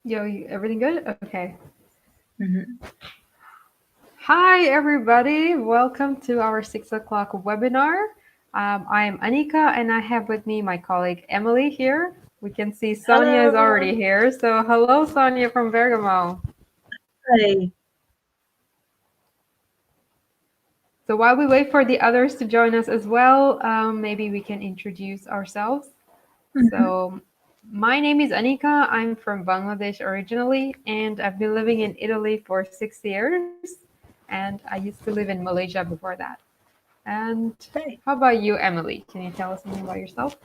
Yo, everything good? Okay. Mhm. Hi, everybody. Welcome to our 6 o'clock webinar. I am Anika, and I have with me my colleague Emily here. We can see Sonia is Hello. already here. So, hello, Sonia from Bergamo. Hey. So, while we wait for the others to join us as well, maybe we can introduce ourselves. Mhm. So, my name is Anika. I'm from Bangladesh originally, and I've been living in Italy for 6 years. And I used to live in Malaysia before that. And Hey. how about you, Emily? Can you tell us something about yourself?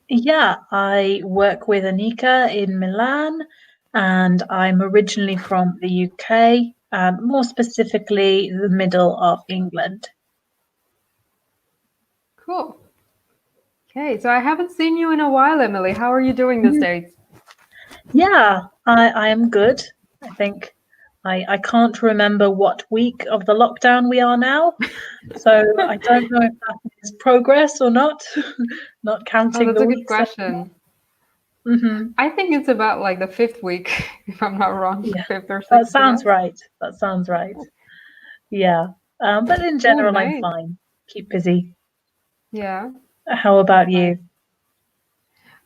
Yeah, I work with Anika in Milan, and I'm originally from the UK, more specifically the middle of England. Cool. Okay, so I haven't seen you in a while, Emily. How are you doing these Mhm. days? Yeah, I am good. I think I can't remember what week of the lockdown we are now, so I don't know if that is progress or not. Not Oh, counting that's the a good weeks anymore. question. Hmm. I think it's about like the fifth week, if I'm not wrong, Yeah, fifth or that sixth, I sounds guess. right. That sounds right. Yeah. But in Oh, general, I'm nice. fine. Keep busy. Yeah, How that's about nice. you?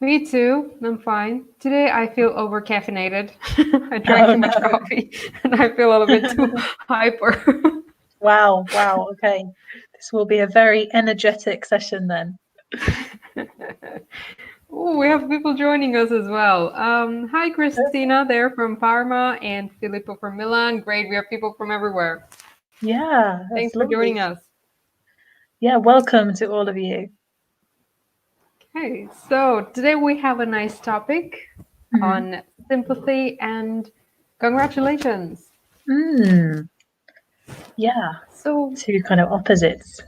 Me too. I'm fine. Today I feel over caffeinated. I drank Oh too much no. coffee and I feel a little bit too hyper. Wow, wow. Okay. This will be a very energetic session then. Oh, we have people joining us as well. Hi, Okay. Christina, there from Parma, and Filippo from Milan. Great, we have people from everywhere. Yeah, Thanks that's for joining lovely. us. Yeah, welcome to all of you. Okay, so today we have a nice topic Hmm. on sympathy and congratulations. Mm, yeah, So two kind of opposites.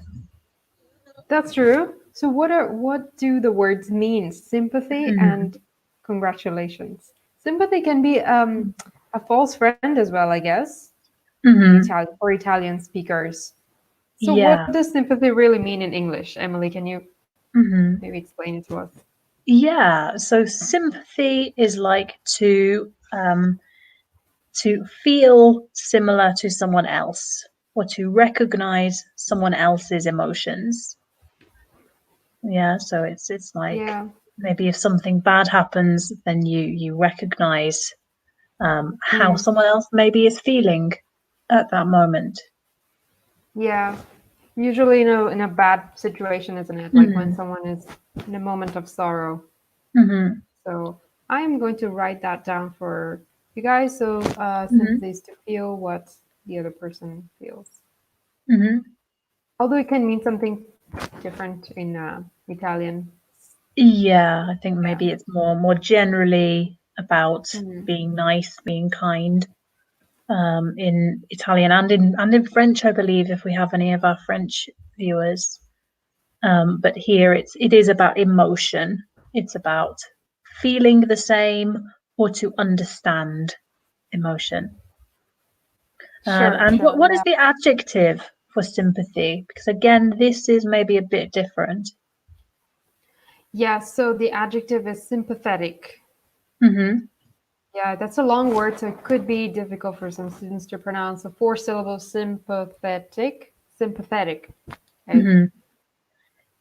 that's true. So what do the words mean? Sympathy Hmm. and congratulations. Sympathy can be a false friend as well, I guess, in Hmm. Italian for Italian speakers. So what Yeah. does sympathy really mean in English? Emily, can you Hmm. maybe explain it to us? Yeah. So sympathy is like to feel similar to someone else or to recognize someone else's emotions. Yeah, so it's like Yeah. maybe if something bad happens, then you recognize how Mm. someone else maybe is feeling at that moment. Yeah. Usually, in a bad situation, isn't it? Like when Mm. someone is in a moment of sorrow. Hmm. So I'm going to write that down for you guys. So Hmm. sympathy is to feel what the other person feels. Hmm. Although it can mean something different in Italian. Yeah, I think Yeah. maybe it's more generally about Mm. being nice, being kind. In Italian and in French, I believe, if we have any of our French viewers. But here it is about emotion. It's about feeling the same or to understand emotion. Sure, And what sure. what is Yeah. the adjective for sympathy? Because again, this is maybe a bit different. Yeah, so the adjective is sympathetic. Hmm. Yeah, that's a long word, so it could be difficult for some students to pronounce. So four syllables, sympathetic, sympathetic. Okay. Hmm.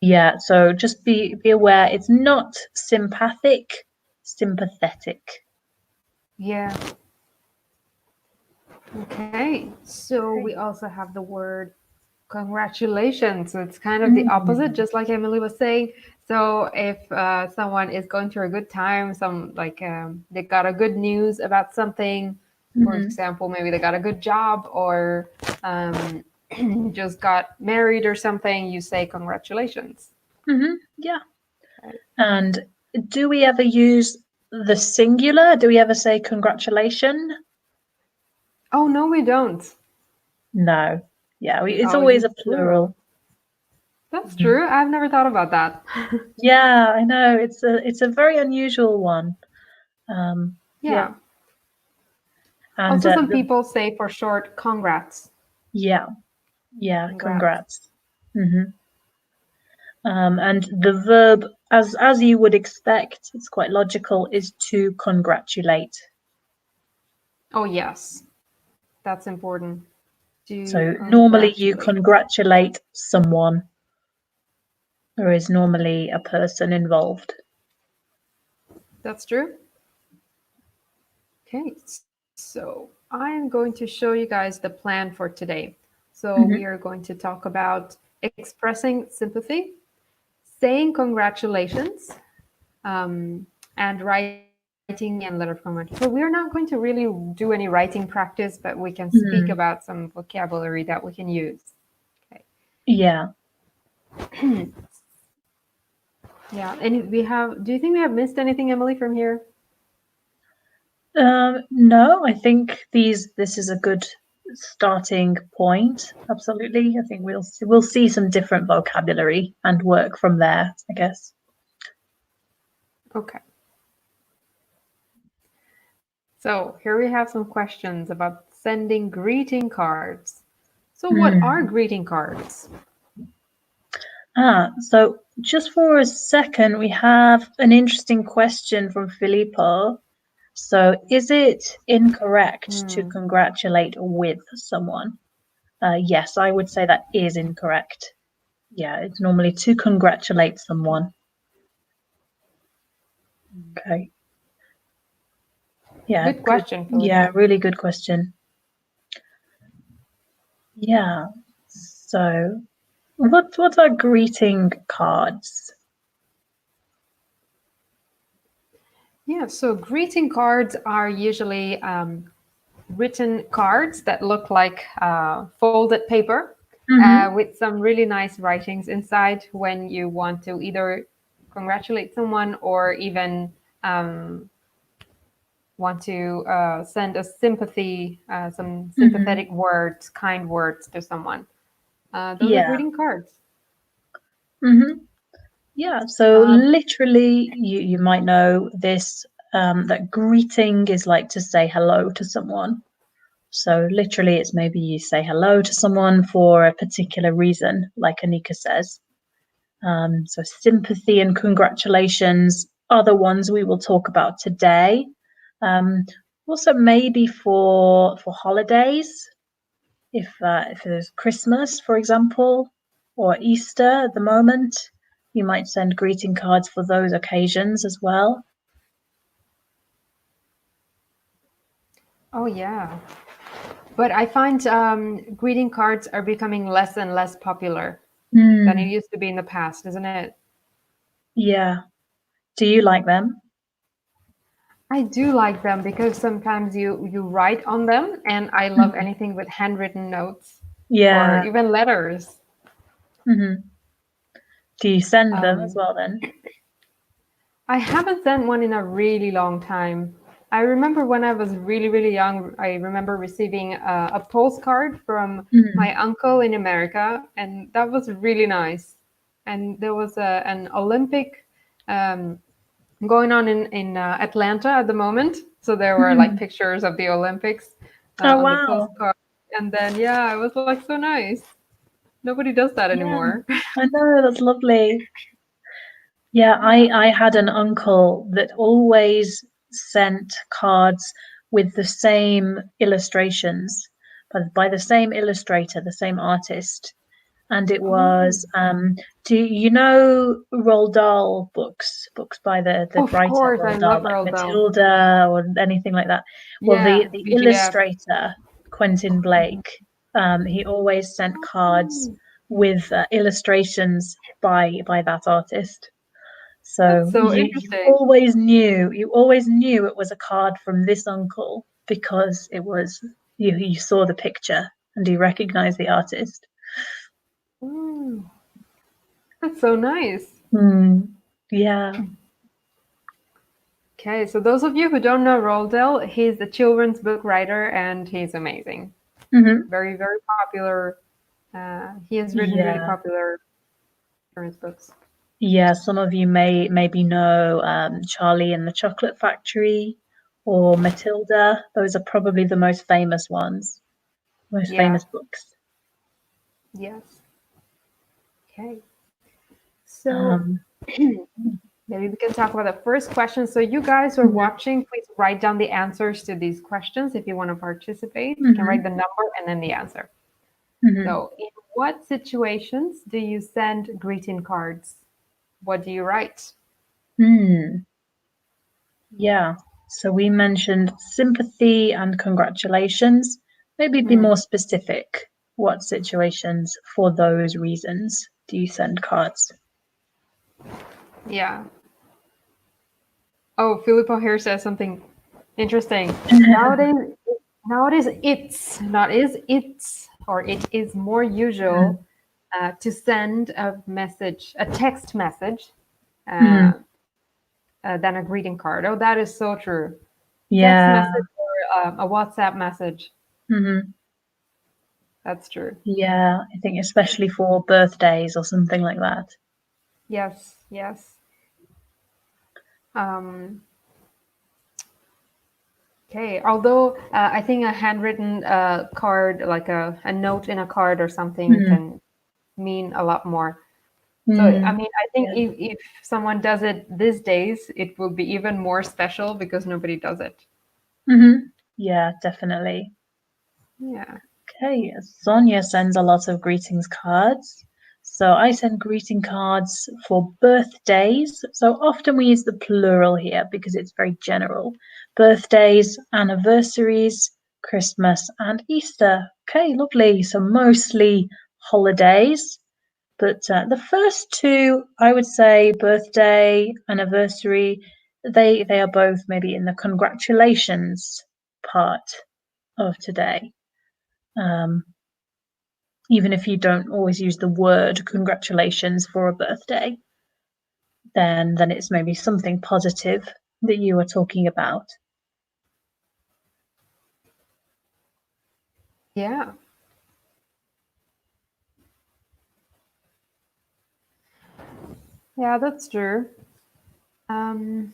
Yeah, so just be aware it's not sympathic, sympathetic. Yeah. Okay. So we Okay. also have the word congratulations. So it's kind of the opposite, Mm. just like Emily was saying. So if someone is going through a good time, some like they got a good news about something, for Hmm. example, maybe they got a good job or um, just got married or something, you say congratulations. Hmm. Yeah. Right. And do we ever use the singular? Do we ever say congratulation? Oh no, we don't. No. Yeah, We it's always always use a plural. plural. That's Mhm. true. I've never thought about that. Yeah, I know. It's a very unusual one. Yeah, Yeah. and Also, some the people say for short, congrats. yeah, yeah, Congrats. congrats. Hmm. And the verb, as you would expect, it's quite logical, is to congratulate. Oh, yes, that's important to So normally you congratulate. congratulate someone. There is normally a person involved. That's true. Okay, so I'm going to show you guys the plan for today. So we Hmm. are going to talk about expressing sympathy, saying congratulations, and writing and letter of congratulations. So we're not going to really do any writing practice, but we can speak about Mm. some vocabulary that we can use. Okay. Yeah. Yeah. And we have. Do you think we have missed anything, Emily, from here? No, I think this is a good starting point. Absolutely. I think we'll see some different vocabulary and work from there, I guess. Okay. So here we have some questions about sending greeting cards. So what are Hmm. greeting cards? So just for a second, we have an interesting question from Filippo. So, is it incorrect to Hmm. congratulate with someone? Yes, I would say that is incorrect. Yeah, it's normally to congratulate someone. Okay. Yeah, Good good. question, Yeah, Filippo. really good question. Yeah. So, what are greeting cards? Yeah, so greeting cards are usually written cards that look like folded paper Mm-hmm. with some really nice writings inside when you want to either congratulate someone or even um, want to send a sympathy, some Mm-hmm. sympathetic words, kind words to someone. Those are Yeah. greeting cards. Mm-hmm. Yeah. So Um, literally, you might know this that greeting is like to say hello to someone. So literally, it's maybe you say hello to someone for a particular reason, like Anika says. So sympathy and congratulations are the ones we will talk about today. Um, Also, maybe for holidays, if there's Christmas, for example, or Easter at the moment, you might send greeting cards for those occasions as well. oh, yeah. But I find greeting cards are becoming less and less popular than it Mm, used to be in the past, isn't it? yeah. Do you like them? I do like them because sometimes you write on them, and I love Mhm. anything with handwritten notes or Yeah. even letters. Hmm. Do you send them as Um, well then? I haven't sent one in a really long time. I remember when I was really, really young, I remember receiving a postcard from my Mm. uncle in America, and that was really nice. And there was an Olympic um, going on in Atlanta at the moment. So there were like Mm. pictures of the Olympics Oh on the wow. postcard. And then, yeah, it was like so nice. Nobody does that Yeah. anymore. I know, that's lovely. Yeah, Yeah. I had an uncle that always sent cards with the same illustrations, but by the same illustrator, the same artist. And it Oh, was do you know Roald Dahl books by the of writer course, I Roald love Dahl, like Roald Dahl. Matilda or anything like that? Well, Yeah, the BGF. illustrator Quentin Blake, he always sent cards Oh, with illustrations by that artist. that's So so interesting. you always knew it was a card from this uncle because it was you saw the picture and you recognized the artist. Mm, that's so nice. Hmm. Yeah. Okay, so those of you who don't know Roald Dahl, he's a children's book writer and he's amazing. Hmm. Very, very popular. He has written really Yeah. popular children's books. Yeah. Some of you may maybe know Charlie and the Chocolate Factory or Matilda. Those are probably the most famous ones, most Yeah, famous books. yes. Okay. So Um, Maybe we can talk about the first question. So you guys who are watching, please write down the answers to these questions if you want to participate. You can write the number and then the answer. So, in what situations do you send greeting cards? What do you write? Yeah. So we mentioned sympathy and congratulations. Maybe be more specific. What situations for those reasons do you send cards? Yeah. Oh, Filippo here says something interesting. Nowadays it's not is it's or it is more usual to send a message, a text message, than a greeting card. Oh, that is so true. Text Yeah. message or a WhatsApp message. hmm That's true. Yeah. I think especially for birthdays or something like that. Yes, yes. Um, okay. Although I think a handwritten card, like a note in a card or something, Mm. can mean a lot more. So, I Mm. mean, I think Yeah. if someone does it these days, it will be even more special because nobody does it. Yeah, definitely. Yeah. Okay, Sonia sends a lot of greetings cards. So I send greeting cards for birthdays. So often we use the plural here because it's very general. Birthdays, anniversaries, Christmas, and Easter. Okay, lovely. So mostly holidays. But the first two, I would say birthday, anniversary, they are both maybe in the congratulations part of today. Um, even if you don't always use the word congratulations for a birthday, then it's maybe something positive that you are talking about. Yeah. Yeah, that's true. Um,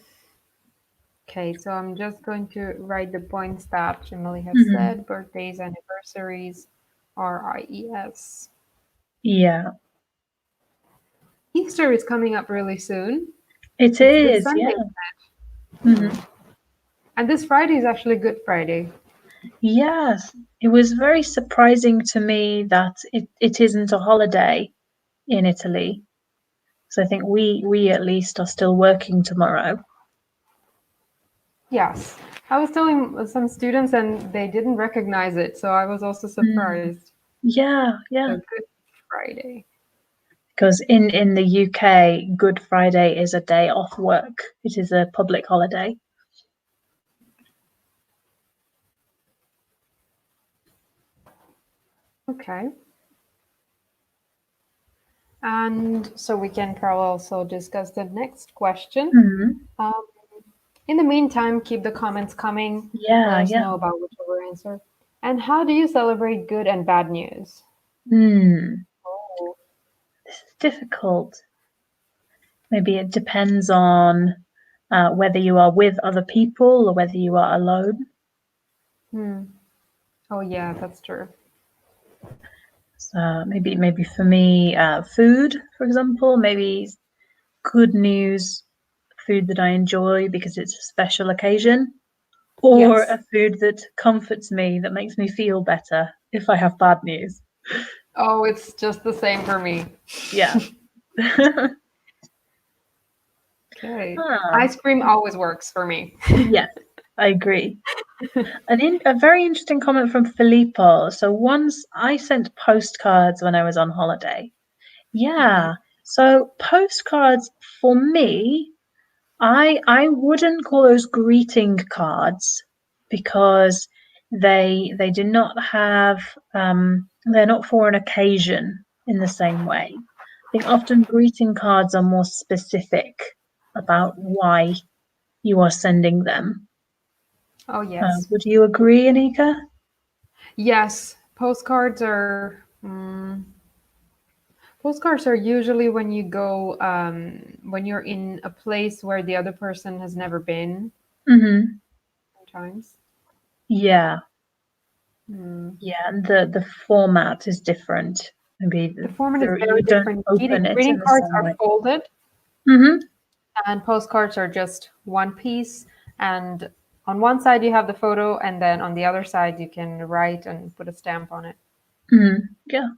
okay, so I'm just going to write the points that Emily has Mhm. said. Birthdays, anniversaries, RIES. Yeah, Easter is coming up really soon. it It's this is. Sunday. Yeah. Mhm. And this Friday is actually Good Friday. Yes, it was very surprising to me that it isn't a holiday in Italy. So I think we at least are still working tomorrow. Yes. I was telling some students and they didn't recognize it, so I was also Mm. surprised. Yeah, So yeah. Good Friday. Because in the UK, Good Friday is a day off work. It is a public holiday. Okay. And so we can probably also discuss the next question. Mhm. Um, in the meantime, keep the comments coming. Let Yeah, us yeah. know about whichever answer. And how do you celebrate good and bad news? Hmm. Oh, This is difficult. Maybe it depends on whether you are with other people or whether you are alone. hmm. Oh yeah, that's true. So maybe for me, food, for example, maybe good news, food that I enjoy because it's a special occasion, or Yes. a food that comforts me, that makes me feel better if I have bad news. Oh, it's just the same for me. Yeah. Okay. Ah, Ice cream always works for me. yes, I agree. A very interesting comment from Filippo. So once I sent postcards when I was on holiday. Yeah. So postcards for me, I wouldn't call those greeting cards because they do not have they're not for an occasion in the same way. I think often greeting cards are more specific about why you are sending them. Oh yes. Would you agree, Anika? Yes, postcards are usually when you go when you're in a place where the other person has never been Mm-hmm. sometimes. Yeah, Hmm. yeah, and the format is different. Maybe The format is very you don't different. open it Greeting in the cards same are way. folded, Mm-hmm. And postcards are just one piece. And on one side, you have the photo, and then on the other side, you can write and put a stamp on it. Yeah.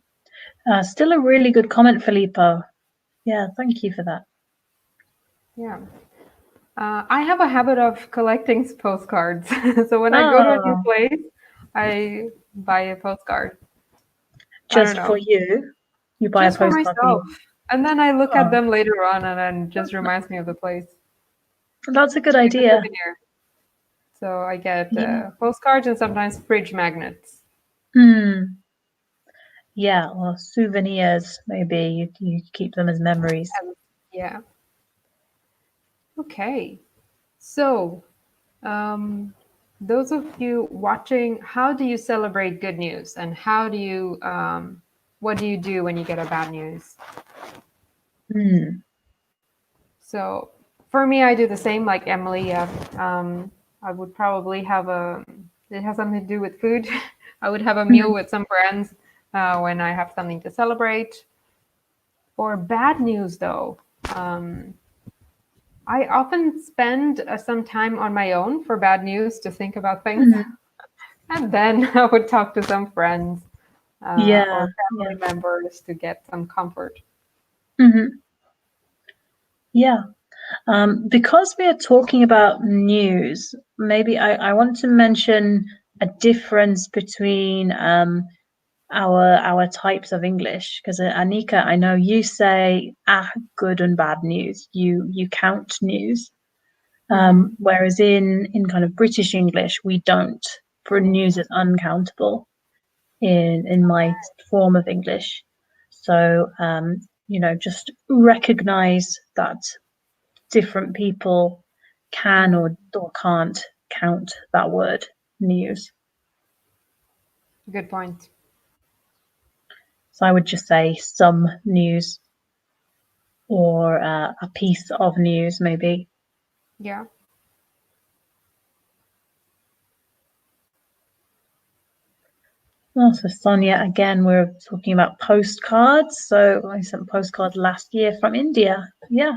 Still a really good comment, Filippo. Yeah, thank you for that. Yeah. I have a habit of collecting postcards. So when I go to a new Oh, place, I buy a postcard. I don't just for know, you? You buy a just for postcard for myself. you? And then I look at Oh, them later on, and then just reminds me of the place. that's a good Like a idea. souvenir. So I get Yeah. postcards and sometimes fridge magnets. Hmm. Yeah, or souvenirs, maybe you keep them as memories. Yeah. Okay. So, um, those of you watching, how do you celebrate good news, and what do you do when you get a bad news? Hmm. So, for me, I do the same like Emily. Yeah. I would probably have it has something to do with food. I would have a meal Mhm. with some friends when I have something to celebrate. For bad news, though, um, I often spend some time on my own for bad news to think about things. Mhm. And then I would talk to some friends Yeah, or yeah. family members to get some comfort. Hmm. Yeah. Because we are talking about news, maybe I want to mention a difference between our types of English. Because Anika, I know you say good and bad news. You count news. Hmm. Whereas in kind of British English, we don't. For news is uncountable in my form of English. So just recognize that different people can Mm, or can't count that word news. good point. So I would just say some news or a piece of news, maybe. Yeah. Oh, so Sonia, again, we're talking about postcards. So I sent postcards last year from India. Yeah,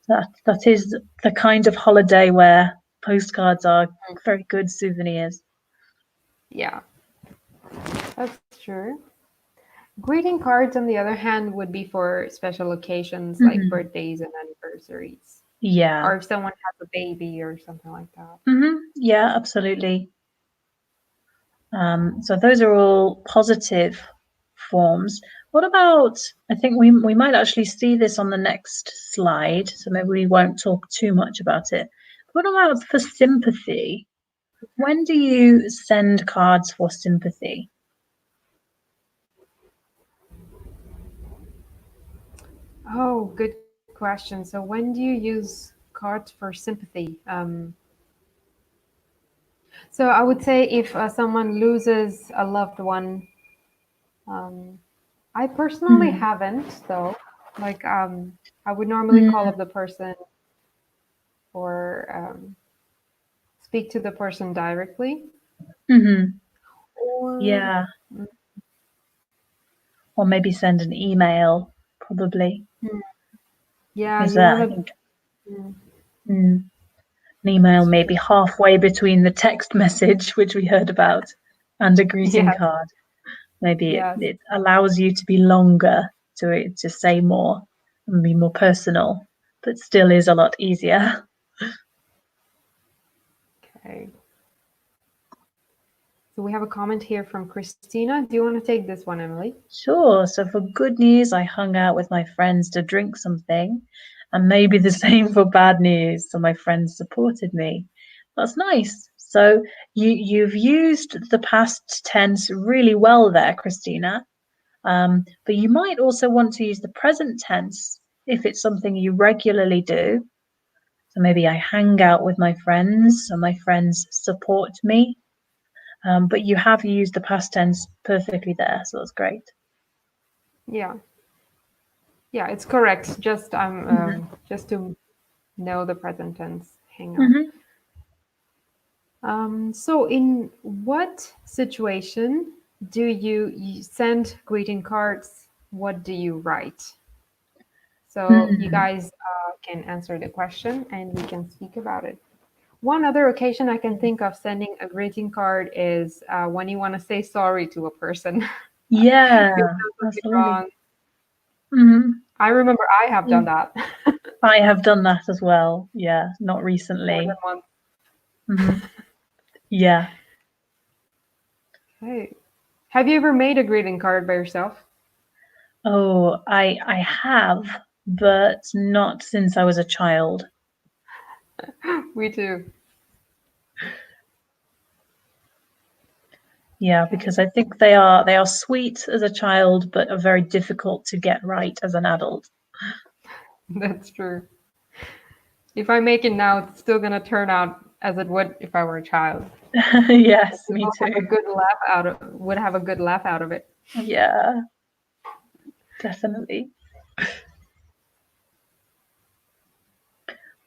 that is the kind of holiday where postcards are very good souvenirs. Yeah, that's true. Greeting cards, on the other hand, would be for special occasions like Hmm. birthdays and anniversaries, Yeah. or if someone has a baby or something like that. Yeah, absolutely. So those are all positive forms. What about, I think we might actually see this on the next slide, so maybe we won't talk too much about it. What about for sympathy? When do you send cards for sympathy? Oh, good question. So, when do you use cards for sympathy? So, I would say if someone loses a loved one, um, I personally Mm, haven't, though. Like, I would normally call mm, up the person or speak to the person directly. mm-hmm. Or, Yeah, or maybe send an email, probably. hmm, yeah, Is you that, have I a. think, Mm, mm, an email that's maybe true. halfway between the text message, which we heard about, and a greeting Yes, card. Maybe yes. it allows you to be longer to say more and be more personal, but still is a lot easier. Okay. So we have a comment here from Christina. Do you want to take this one, Emily? Sure. So for good news, I hung out with my friends to drink something, and maybe the same for bad news. So my friends supported me. That's nice. So you've used the past tense really well there, Christina. But you might also want to use the present tense if it's something you regularly do. So maybe I hang out with my friends, and my friends support me. But you have used the past tense perfectly there, so that's great. Yeah. Yeah, it's correct. Hmm. Just to know the present tense. Hang on. Hmm. So in what situation do you send greeting cards? What do you write? So you Mm. guys can answer the question and we can speak about it. One other occasion I can think of sending a greeting card is when you want to say sorry to a person. Yeah, You've done something absolutely. wrong. Hmm. I remember I have done that I have done that as well. Yeah, not more than recently. once. Hmm. Yeah. Hey, have you ever made a greeting card by yourself? Oh, I have, but not since I was a child. We too. Yeah, Okay, because I think they are sweet as a child, but are very difficult to get right as an adult. that's true. If I make it now, it's still gonna turn out as it would if I were a child. Yes, me People have a too. good laugh out of would have a good laugh out of it. Yeah, definitely.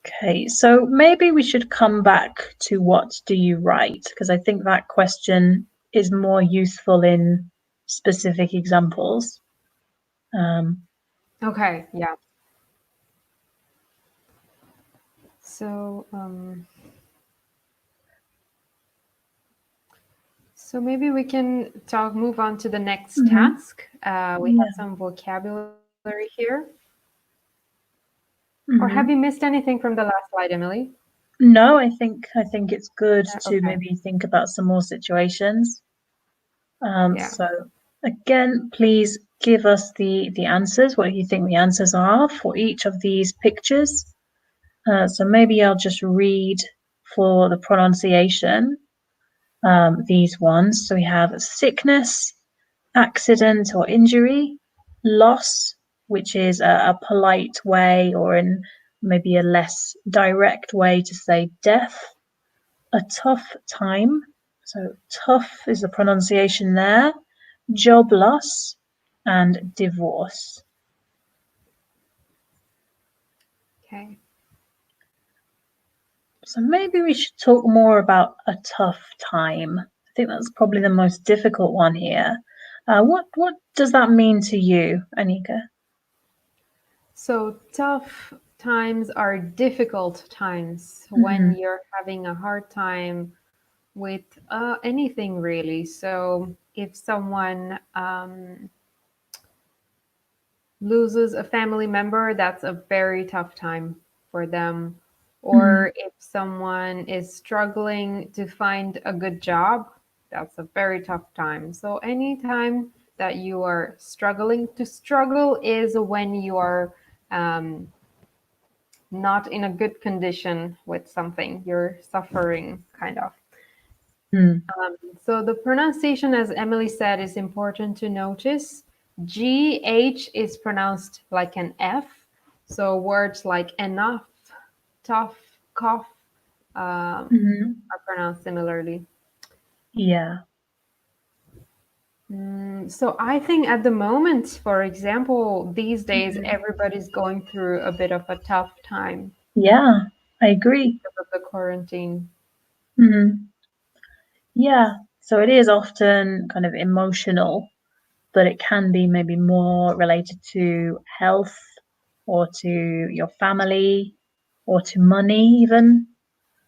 Okay, so maybe we should come back to what do you write? Because I think that question is more useful in specific examples. Um, Okay, yeah. So, so maybe we can move on to the next mhm, task. We have yeah. some vocabulary here. Or have you Hmm. missed anything from the last slide, Emily? No, I think it's good to Okay, maybe think about some more situations. yeah. So again, please give us the answers, what you think the answers are for each of these pictures. So maybe I'll just read for the pronunciation these ones. So we have sickness, accident or injury, loss, which is a polite way or in maybe a less direct way to say death, a tough time. So tough is the pronunciation there, job loss, and divorce. Okay. So maybe we should talk more about a tough time. I think that's probably the most difficult one here. What does that mean to you, Anika? So tough times are difficult times when Hmm. you're having a hard time with anything really. So if someone loses a family member, that's a very tough time for them. Hmm. Or if someone is struggling to find a good job, that's a very tough time. So, anytime that you are struggling, to struggle is when you are um, not in a good condition with something, you're suffering kind of. Hmm. So the pronunciation, as Emily said, is important to notice. GH is pronounced like an F. So words like enough, tough, cough Hmm. are pronounced similarly. Yeah. So I think at the moment, for example, these days, Hmm. everybody's going through a bit of a tough time Yeah, I agree. because of the quarantine. Hmm. Yeah. So it is often kind of emotional, but it can be maybe more related to health or to your family or to money even.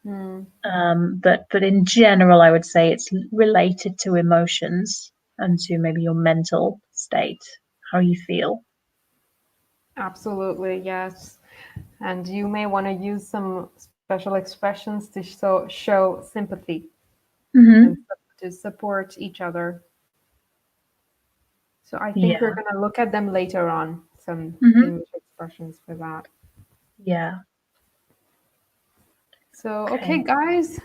Hmm. But in general, I would say it's related to emotions and to maybe your mental state, how you feel. Absolutely, yes. And you may want to use some special expressions to show sympathy and Hmm. to support each other. So I think we're Yeah. going to look at them later on, some Hmm. English expressions for that. Yeah. So, okay, Okay. guys,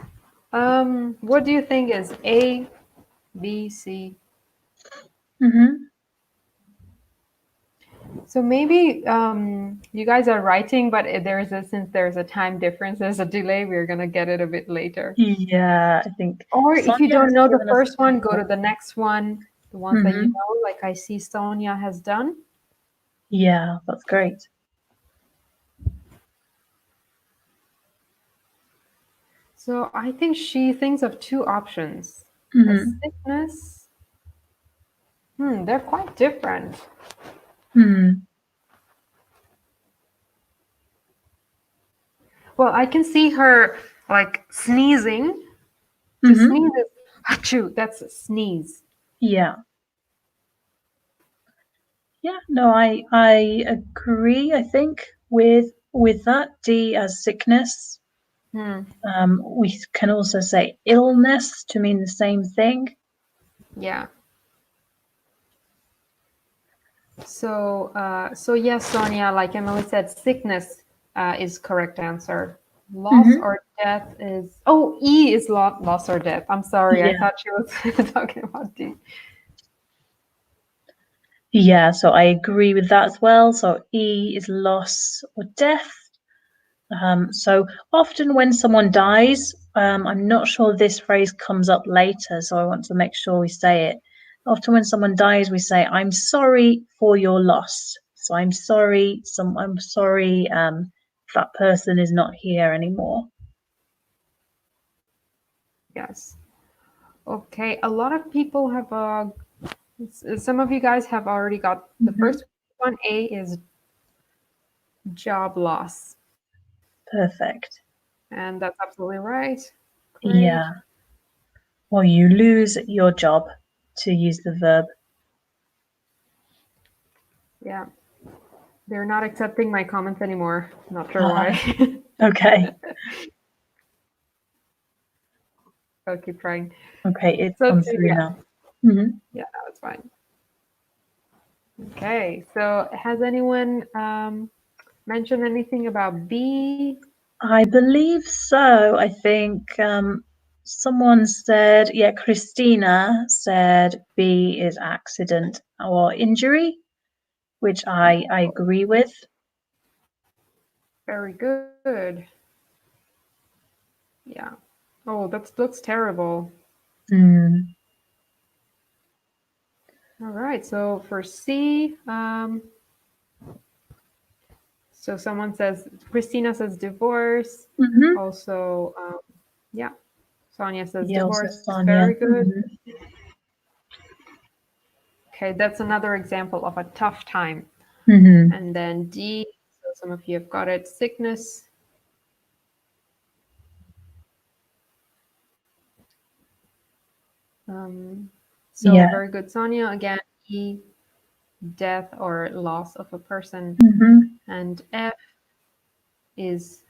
what do you think is A, B, C? Hmm. So maybe you guys are writing, but since there's a time difference, there's a delay, we're going to get it a bit later. Yeah, I think Or if you Sonia don't has know the given us a first one, go to couple. the next one, the ones that you Hmm. know, like I see Sonia has done. Yeah, that's great. So I think she thinks of two options. A Hmm. sickness. They're quite different. Hmm. Well, I can see her like sneezing. To Hmm. sneeze is achoo. That's a sneeze. Yeah. Yeah, no, I agree, I think, with that. D as sickness. Hmm. We can also say illness to mean the same thing. Yeah. So yes, Sonia, like Emily said, sickness is correct answer. Loss Hmm. or death is E is loss or death. I'm sorry, I Yeah. thought she was talking about D. Yeah, so I agree with that as well. So E is loss or death. So often when someone dies, I'm not sure this phrase comes up later, so I want to make sure we say it. Often when someone dies, we say, "I'm sorry for your loss." So I'm sorry, that person is not here anymore. Yes. Okay. A lot of people have some of you guys have already got the Hmm. first one. A is job loss. Perfect. And that's absolutely right. Great. Yeah. Or you lose your job, to use the verb. Yeah. They're not accepting my comments anymore. Not sure Uh, why. okay. I'll keep trying. Okay, it's So come to, through yeah, now. Hmm. yeah, that's fine. Okay. So has anyone mentioned anything about B? I believe so. I think someone said, yeah, Christina said B is accident or injury, which I agree with. Very good. Yeah. Oh, that looks terrible. Mm. All right. So for C, so someone says, Christina says divorce. Hmm. Also, yeah, Sonia says Yeah, also divorce. Very Sonia. good. Okay, that's another example of a tough time. Hmm. And then D, so some of you have got it, sickness. So Yeah. very good, Sonia. Again, E, death or loss of a person. Hmm. And F is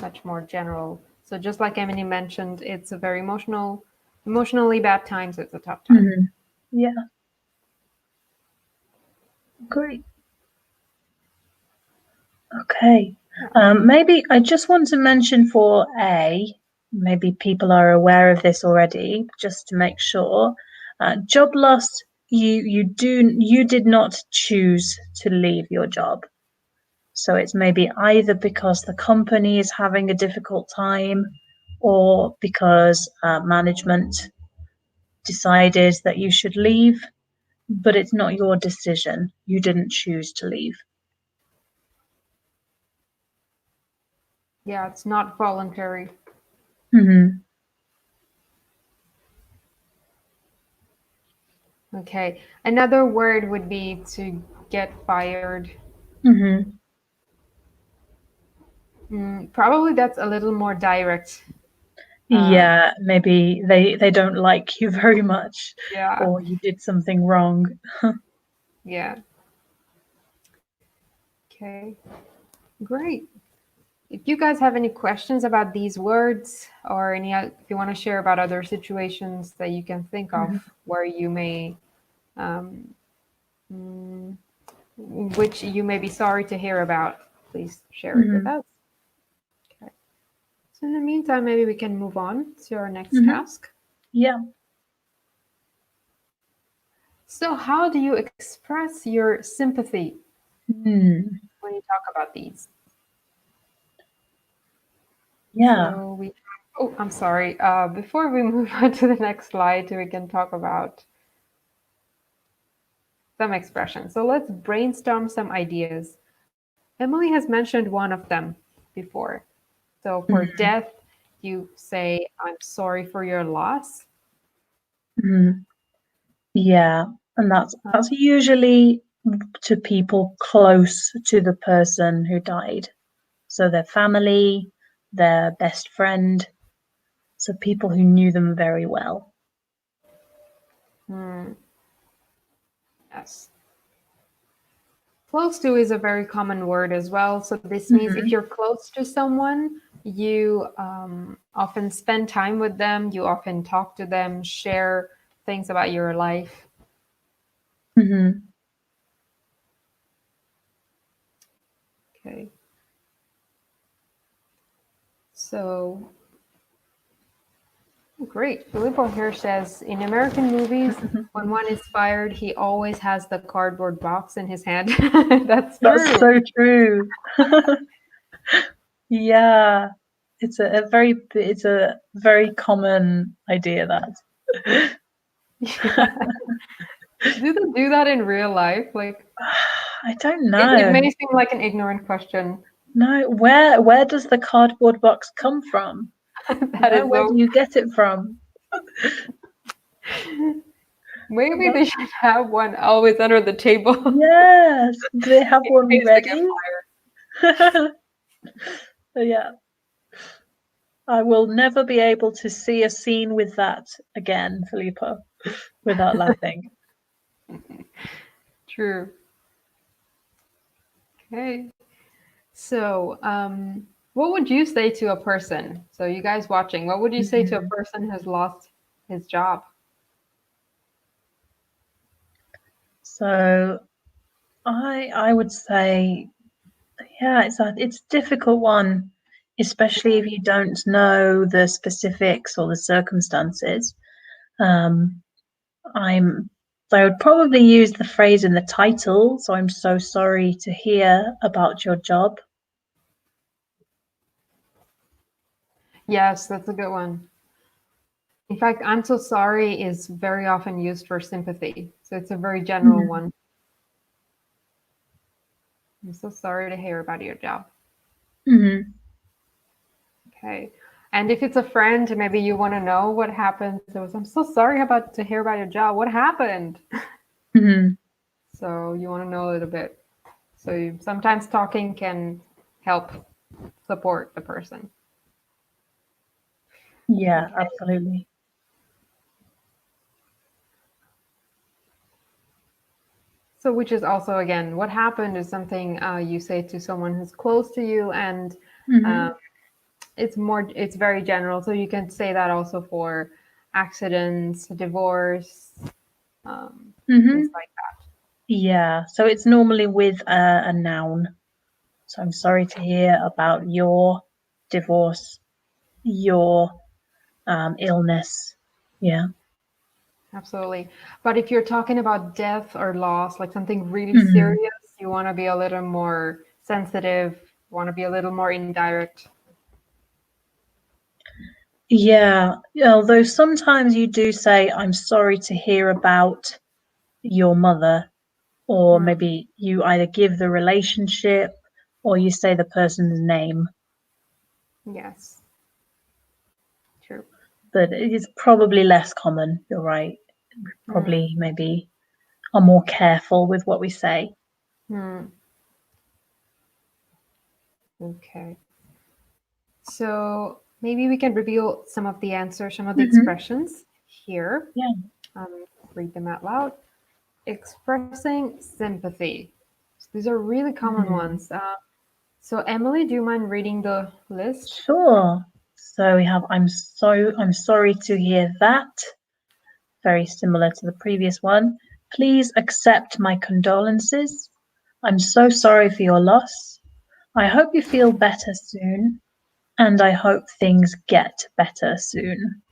much more general. So just like Emily mentioned, it's a very emotionally bad time, so it's a tough time. Hmm. Yeah, great. Okay. Maybe I just want to mention for A, maybe people are aware of this already, just to make sure. Job loss, you did not choose to leave your job. So it's maybe either because the company is having a difficult time or because management decided that you should leave, but it's not your decision. You didn't choose to leave. Yeah, it's not voluntary. Hmm. Okay. Another word would be to get fired. Hmm. Probably that's a little more direct. Um, Yeah, maybe they don't like you very much, yeah, or you did something wrong. yeah. Okay, great. If you guys have any questions about these words or if you want to share about other situations that you can think of Mhm. where you may, um, mm, which you may be sorry to hear about, please share it with Mhm. us. Okay. So in the meantime, maybe we can move on to our next Mhm. task. Yeah. So how do you express your sympathy Hmm. when you talk about these? Yeah. So oh, I'm sorry. Before we move on to the next slide, we can talk about some expressions. So let's brainstorm some ideas. Emily has mentioned one of them before. So for Mhm. death, you say, I'm sorry for your loss. Mhm. Yeah, and Uh, that's usually to people close to the person who died. So their family, their best friend, so people who knew them very well. Yes. Close to is a very common word as well. So this means if you're close to someone, you often spend time with them, you often talk to them, share things about your life. Okay. So, great. Filippo here says, in American movies, when one is fired, he always has the cardboard box in his hand. That's true. That's so true. Yeah, it's a very common idea, that. Yeah. Do they do that in real life? Like, I don't it know. may seem like an ignorant question. No, where does the cardboard box come from? That is Where so. do you get it from? Maybe they should have one always under the table Yes, do they have in one case they get ready? fired. Yeah. I will never be able to see a scene with that again, Filippo, without laughing. True. Okay. So, what would you say to a person? So, you guys watching, what would you say to a person who's lost his job? So I would say, yeah, it's a difficult one, especially if you don't know the specifics or the circumstances. Um, I would probably use the phrase in the title, so I'm so sorry to hear about your job. Yes, that's a good one. In fact, I'm so sorry is very often used for sympathy. So, it's a very general one. I'm so sorry to hear about your job. Okay. And if it's a friend, maybe you want to know what happened. So, I'm so sorry to hear about your job. What happened? So, you want to know a little bit. So, sometimes talking can help support the person. Yeah, absolutely. So, which is also, again, what happened is something you say to someone who's close to you, and it's very general. So, you can say that also for accidents, divorce, things like that. Yeah, so it's normally with a noun. So I'm sorry to hear about your divorce, your illness. Yeah. Absolutely. But if you're talking about death or loss, like something really serious, you want to be a little more sensitive, want to be a little more indirect. Yeah, although sometimes you do say, I'm sorry to hear about your mother, or maybe you either give the relationship or you say the person's name. Yes. True. But it is probably less common, you're right. Probably maybe are more careful with what we say. Okay. So maybe we can reveal some of the answers, some of the expressions here. Yeah. Read them out loud. Expressing sympathy. So these are really common ones. So Emily, do you mind reading the list? Sure. So we have I'm sorry to hear that. Very similar to the previous one. Please accept my condolences. I'm so sorry for your loss. I hope you feel better soon. And I hope things get better soon.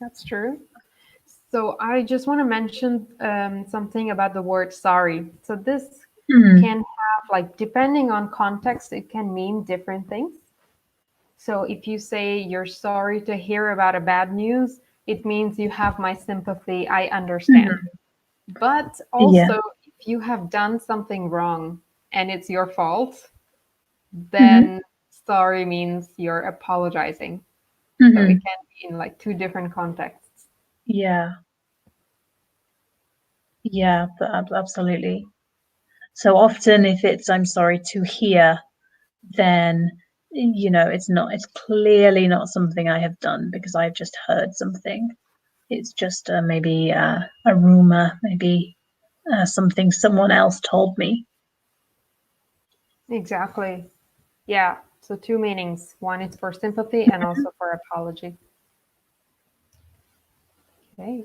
That's true. So I just want to mention something about the word sorry. So this can have, like, depending on context, it can mean different things. So if you say you're sorry to hear about a bad news, it means you have my sympathy, I understand. But Yeah. also, if you have done something wrong and it's your fault, then sorry means you're apologizing. So it can be in like two different contexts. Yeah. Yeah, absolutely. So often if it's I'm sorry to hear, then it's clearly not something I have done because I've just heard something. It's just maybe a rumor, maybe something someone else told me. Exactly. Yeah. So two meanings. One is for sympathy and also for apology. Okay.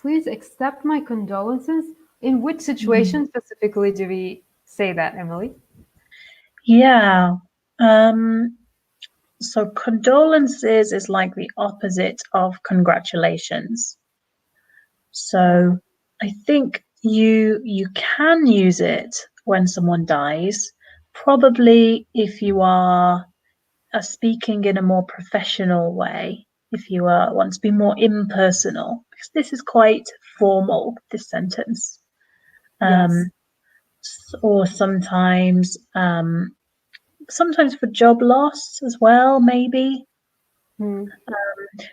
Please accept my condolences. In which situation specifically do we say that, Emily? Yeah. So condolences is like the opposite of congratulations. So I think you can use it when someone dies, probably if you are speaking in a more professional way, if you want to be more impersonal, because this is quite formal, this sentence. Yes. Or sometimes for job loss as well, maybe. Hmm.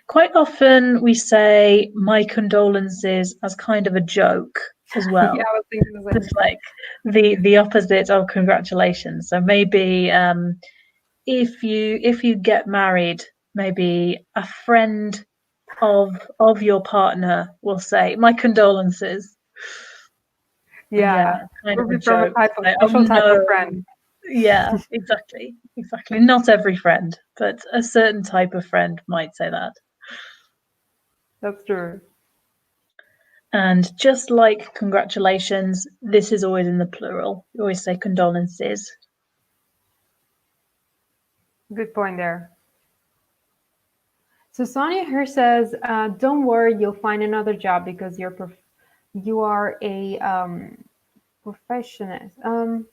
Quite often we say my condolences as kind of a joke as Yeah, well. I was thinking the same It's thing. like the opposite of congratulations. So maybe if you get married, maybe a friend of your partner will say my condolences. Yeah, Yeah. kind of a Would be from a joke. type of Like, oh special type of no. friend. Yeah, exactly. Exactly. Not every friend, but a certain type of friend might say that. That's true. And just like congratulations, this is always in the plural. You always say condolences. Good point there. So Sonia here says, "Don't worry, you'll find another job because you are a professionist."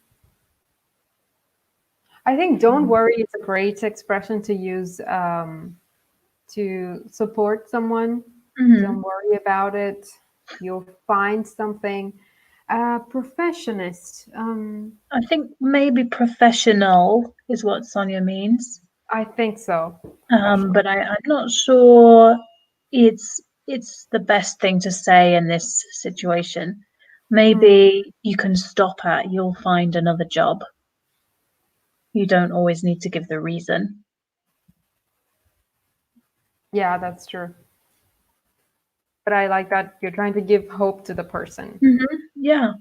I think "don't worry" is a great expression to use to support someone. Mm-hmm. Don't worry about it. You'll find something. Professionist. I think maybe professional is what Sonia means. I think so. Professional. But I'm not sure it's the best thing to say in this situation. Hmm. Maybe you can stop at you'll find another job. You don't always need to give the reason. Yeah, that's true. But I like that you're trying to give hope to the person. Yeah.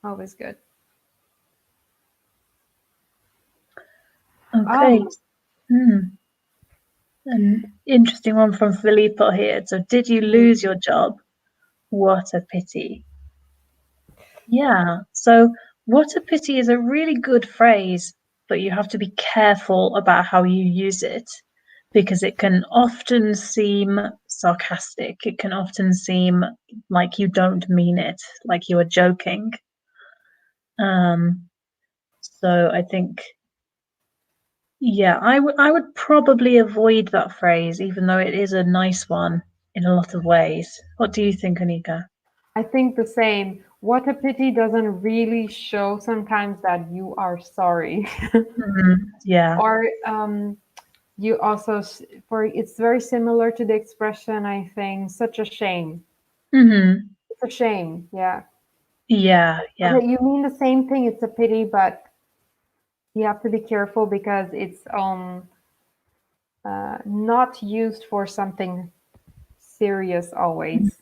Always good. Okay. Um, Hmm. An interesting one from Filippo here. So, did you lose your job? What a pity. Yeah. So, what a pity is a really good phrase, but you have to be careful about how you use it because it can often seem sarcastic. It can often seem like you don't mean it, like you are joking. So I think, yeah, I would probably avoid that phrase, even though it is a nice one in a lot of ways. What do you think, Anika? I think the same. What a pity doesn't really show sometimes that you are sorry. Yeah. Or you also, for it's very similar to the expression, I think, such a shame. Hmm. It's a shame, yeah. Yeah, yeah. Okay, you mean the same thing, it's a pity, but you have to be careful because it's not used for something serious always.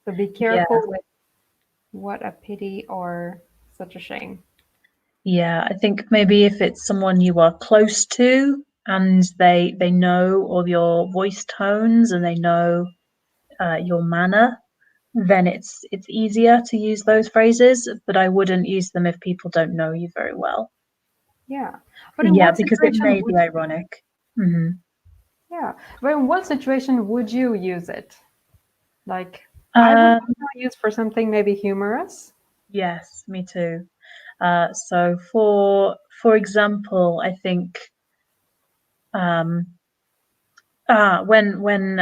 So be Yeah. careful with what a pity or such a shame. Yeah. I think maybe if it's someone you are close to and they know of your voice tones and they know your manner, then it's easier to use those phrases, but I wouldn't use them if people don't know you very well. Yeah. But in Yeah, what because it situation may would be ironic. Hmm. yeah, but in what situation would you use it? Like I would Um, use for something maybe humorous. yes, me too. So for example, I think um, when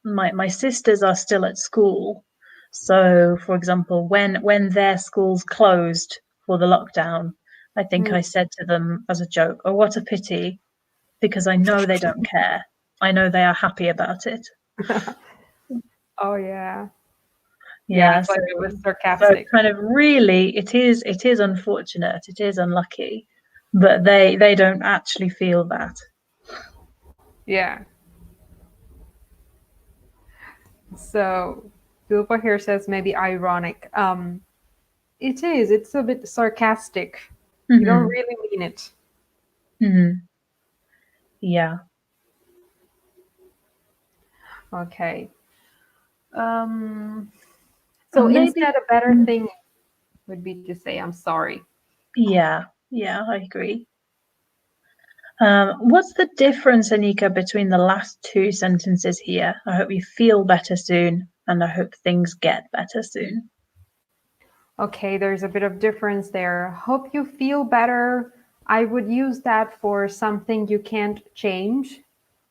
my sisters are still at school. So for example, when their schools closed for the lockdown, I think Mm. I said to them as a joke, "Oh, what a pity," because I know they don't care. I know they are happy about it. Oh yeah. Yeah, Yeah, it's like so it was so sarcastic. kind of really it is unfortunate, it is unlucky, but they don't actually feel that. Yeah. So Bilbo here says maybe ironic. It is. It's a bit sarcastic. You don't Hmm. really mean it. Hmm. Yeah. Okay. Um, Or so maybe instead, a better mm, thing would be to say, I'm sorry. yeah, yeah, I agree. What's the difference, Anika, between the last two sentences here? I hope you feel better soon, and I hope things get better soon. Okay, there's a bit of difference there. Hope you feel better. I would use that for something you can't change.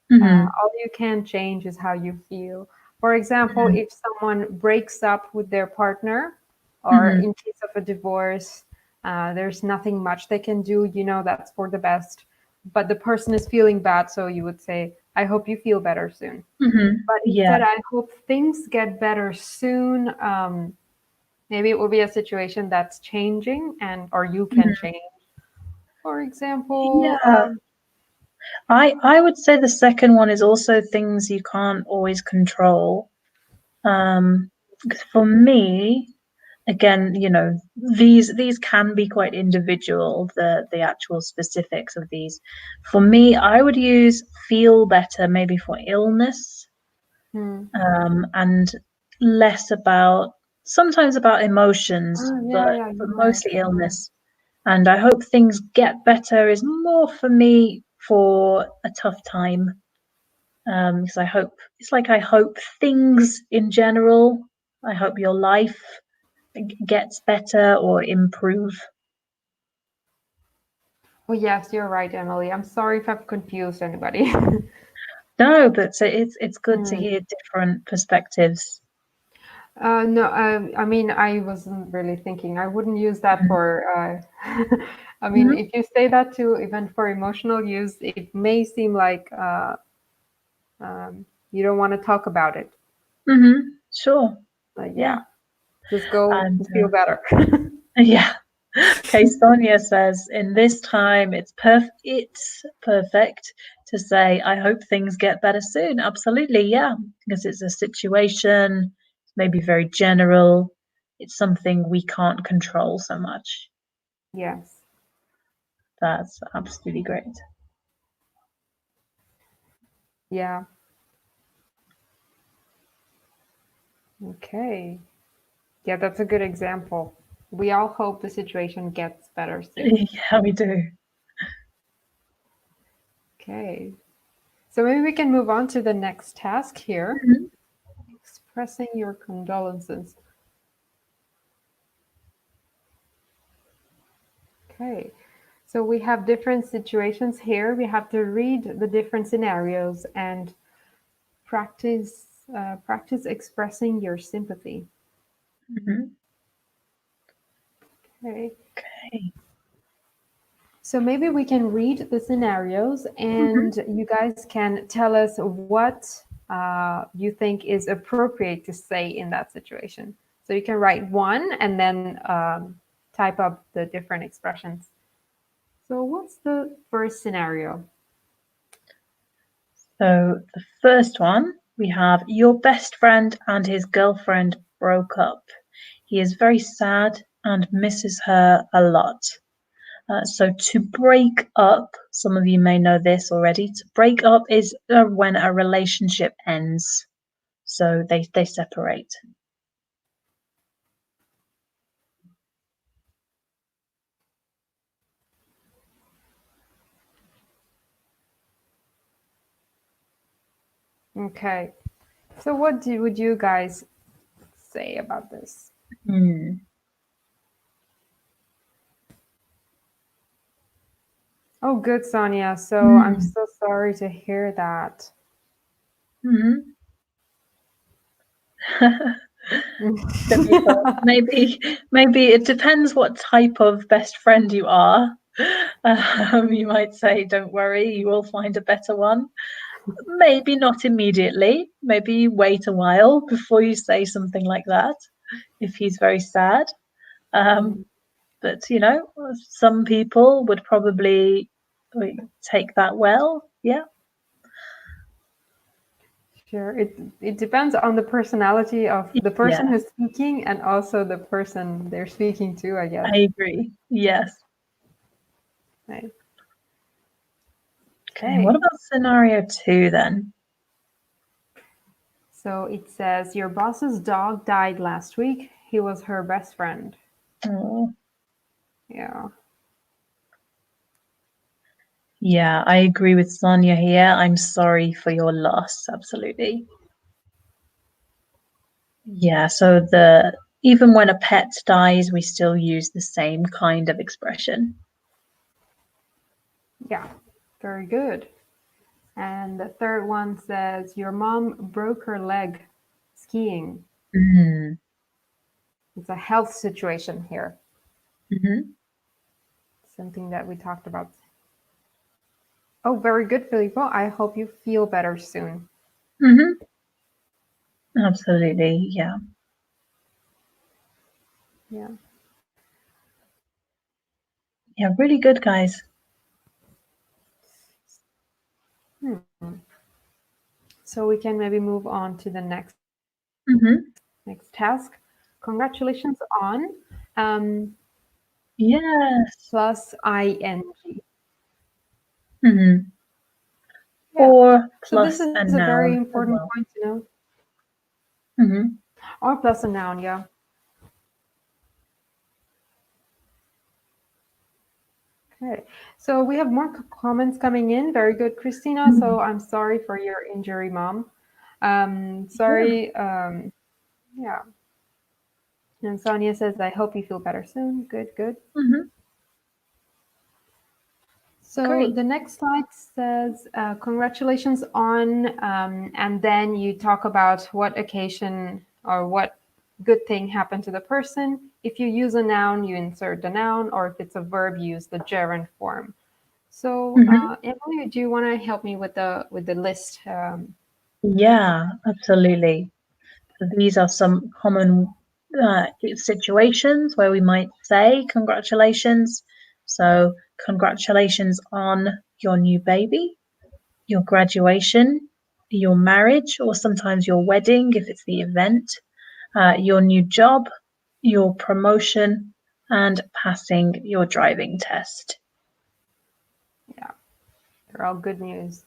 Hmm. All you can change is how you feel. For example, if someone breaks up with their partner, or Hmm. in case of a divorce, there's nothing much they can do. You know that's for the best. But the person is feeling bad, so you would say, I hope you feel better soon. Hmm. But Yeah. instead, I hope things get better soon. Maybe it will be a situation that's changing and or you can Mhm. change. For example, Yeah. I would say the second one is also things you can't always control. 'Cause for me, again, these can be quite individual, the actual specifics of these. For me, I would use feel better maybe for illness, hmm. and less about sometimes about emotions, Oh, yeah, but yeah, you're right. mostly illness. And I hope things get better is more for me for a tough time. Because I hope it's like I hope things in general. I hope your life gets better or improve. Oh, yes, you're right, Emily. I'm sorry if I've confused anybody. No, but so it's good to Hmm. hear different perspectives. No, I mean, I wasn't really thinking. I wouldn't use that Mhm. for, I mean, Mhm. if you say that to even for emotional use, it may seem like you don't want to talk about it. Mhm. Sure. Like, Yeah. yeah, just go And and feel better. yeah. Okay, Sonia says, in this time, it's perfect to say, I hope things get better soon. Absolutely, yeah, because it's a situation, maybe very general. It's something we can't control so much. Yes. That's absolutely great. Yeah. Okay. Yeah, that's a good example. We all hope the situation gets better soon. Yeah, we do. Okay. So maybe we can move on to the next task here. Mhm. Expressing your condolences. Okay. So we have different situations here. We have to read the different scenarios and practice expressing your sympathy. Mhm. Okay. Okay. So maybe we can read the scenarios Mhm. and you guys can tell us what you think is appropriate to say in that situation. So you can write one and then type up the different expressions. So what's the first scenario? So the first one, we have your best friend and his girlfriend broke up. He is very sad and misses her a lot. So to break up, some of you may know this already. To break up is when a relationship ends. So they separate. Okay. So what would you guys say about this? Hmm. Oh, good, Sonia. So I'm Hmm. so sorry to hear that. Hmm. Don't be sorry. Maybe it depends what type of best friend you are. You might say, "Don't worry, you will find a better one." Maybe not immediately. Maybe wait a while before you say something like that. if he's very sad. Mm, But some people would probably take that well. Yeah, sure. It depends on the personality of the yeah, person who's speaking and also the person they're speaking to, I guess. I agree. Yes. Right. Okay, what Okay. about scenario two then? So it says your boss's dog died last week. He was her best friend. Oh, Yeah. yeah, I agree with Sonia here. I'm sorry for your loss. Absolutely. Yeah, so the even when a pet dies, we still use the same kind of expression. Yeah. Very good. And the third one says your mom broke her leg skiing. Mm. It's a health situation here. Hmm. Something that we talked about. Oh, very good, Filippo. I hope you feel better soon. Hmm. Absolutely. Yeah. Yeah. Yeah, really good, guys. Hmm. So we can maybe move on to the Hmm. next task. Congratulations on um, Yes. plus ing. Hmm. Yeah. Or So this plus is a a very noun as important well. point to know. Hmm. Or plus a noun, yeah. Okay. So we have more comments coming in. Very good, Christina. Mm. So I'm sorry for your injury, mom. Yeah. Sorry. Yeah. And Sonia says, I hope you feel better soon. Good, good. Hmm. So Great. the next slide says, congratulations on, and then you talk about what occasion or what good thing happened to the person. If you use a noun, you insert the noun, or if it's a verb, you use the gerund form. So, Hmm. Emily, do you want to help me with the list? Yeah, absolutely. So these are some common situations where we might say congratulations. So, congratulations on your new baby, your graduation, your marriage, or sometimes your wedding if it's the event, your new job, your promotion, and passing your driving test. Yeah, they're all good news.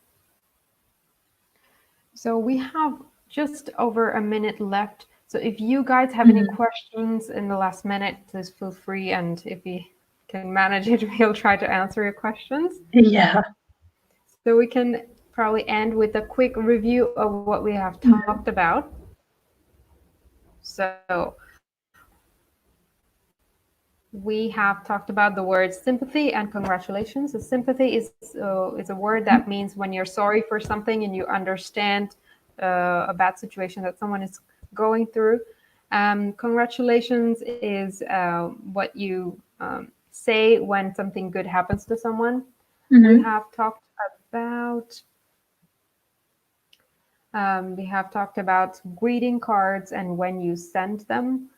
So we have just over a minute left. So if you guys have any Mhm. questions in the last minute, please feel free. And if we can manage it, we'll try to answer your questions. Yeah. So we can probably end with a quick review of what we have talked Mhm. about. So we have talked about the words sympathy and congratulations. So sympathy is a word that means when you're sorry for something and you understand a bad situation that someone is going through. Congratulations is what you say when something good happens to someone. We Mhm. have talked about greeting cards and when you send them.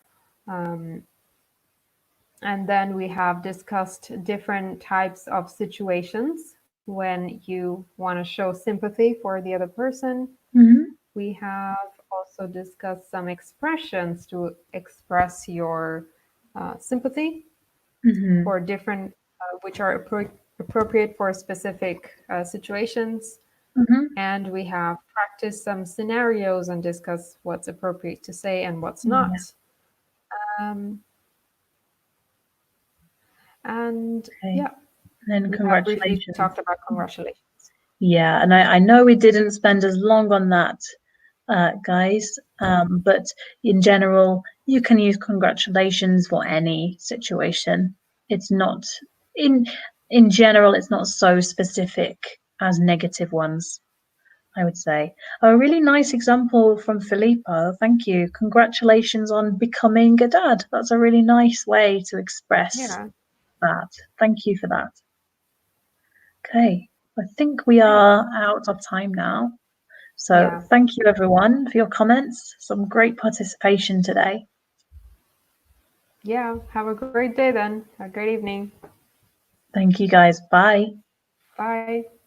Um, And then we have discussed different types of situations when you want to show sympathy for the other person. Mhm. We have also discussed some expressions to express your sympathy Mhm. for different, which are appropriate for specific situations. Mhm. And we have practiced some scenarios and discussed what's appropriate to say and what's Yeah. not. Um, and Okay. yeah, Then we have briefly congratulations. talked about congratulations. Yeah, and I know we didn't spend as long on that, guys, but in general, you can use congratulations for any situation. It's not in in general, it's not so specific as negative ones, I would say. A really nice example from Filippo. Thank you. Congratulations on becoming a dad. That's a really nice way to express Yeah, that. Thank you for that. Okay, I think we are out of time now. So yeah, thank you everyone for your comments. Some great participation today. Yeah, have a great day then. A great evening. Thank you guys. Bye. Bye.